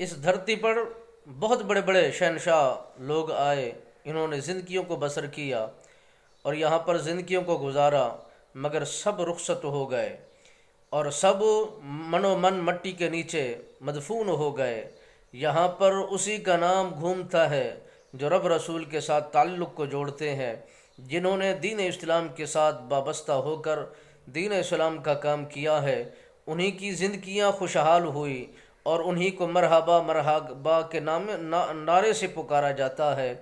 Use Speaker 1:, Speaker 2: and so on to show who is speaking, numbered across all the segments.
Speaker 1: اس دھرتی پر بہت بڑے بڑے شہنشاہ لوگ آئے، انہوں نے زندگیوں کو بسر کیا اور یہاں پر زندگیوں کو گزارا، مگر سب رخصت ہو گئے اور سب من و من مٹی کے نیچے مدفون ہو گئے۔ یہاں پر اسی کا نام گھومتا ہے جو رب رسول کے ساتھ تعلق کو جوڑتے ہیں، جنہوں نے دین اسلام کے ساتھ وابستہ ہو کر دین اسلام کا کام کیا ہے۔ انہی کی زندگیاں خوشحال ہوئی اور انہی کو مرحبا مرحبا کے نعرے سے پکارا جاتا ہے،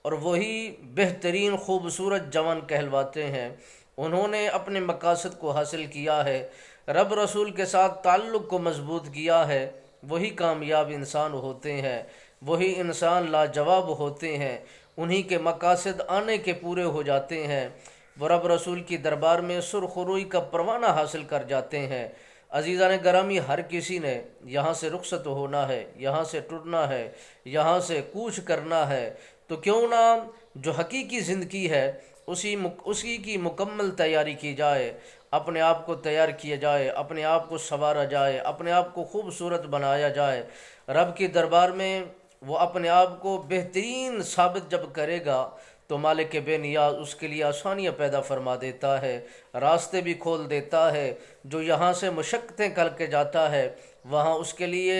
Speaker 1: اور وہی بہترین خوبصورت جوان کہلواتے ہیں۔ انہوں نے اپنے مقاصد کو حاصل کیا ہے، رب رسول کے ساتھ تعلق کو مضبوط کیا ہے، وہی کامیاب انسان ہوتے ہیں، وہی انسان لاجواب ہوتے ہیں، انہی کے مقاصد آنے کے پورے ہو جاتے ہیں، وہ رب رسول کی دربار میں سرخ روئی کا پروانہ حاصل کر جاتے ہیں۔ عزیزان گرامی، ہر کسی نے یہاں سے رخصت ہونا ہے، یہاں سے ٹرنا ہے، یہاں سے کوچ کرنا ہے، تو کیوں نہ جو حقیقی زندگی ہے اسی کی مکمل تیاری کی جائے، اپنے آپ کو تیار کیا جائے، اپنے آپ کو سنوارا جائے، اپنے آپ کو خوبصورت بنایا جائے۔ رب کی دربار میں وہ اپنے آپ کو بہترین ثابت جب کرے گا تو مالک بے نیاز اس کے لیے آسانیاں پیدا فرما دیتا ہے، راستے بھی کھول دیتا ہے۔ جو یہاں سے مشقتیں کر کے جاتا ہے وہاں اس کے لیے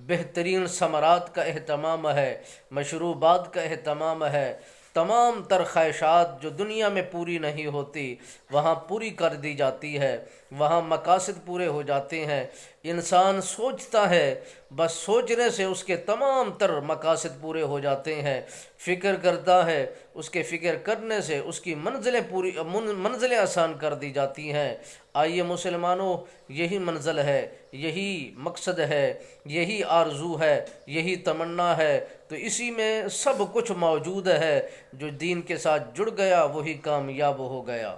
Speaker 1: بہترین ثمرات کا اہتمام ہے، مشروبات کا اہتمام ہے، تمام تر خواہشات جو دنیا میں پوری نہیں ہوتی وہاں پوری کر دی جاتی ہے، وہاں مقاصد پورے ہو جاتے ہیں۔ انسان سوچتا ہے، بس سوچنے سے اس کے تمام تر مقاصد پورے ہو جاتے ہیں، فکر کرتا ہے، اس کے فکر کرنے سے اس کی منزلیں آسان کر دی جاتی ہیں۔ آئیے مسلمانوں، یہی منزل ہے، یہی مقصد ہے، یہی آرزو ہے، یہی تمنا ہے، تو اسی میں سب کچھ موجود ہے۔ جو دین کے ساتھ جڑ گیا وہی کامیاب ہو گیا۔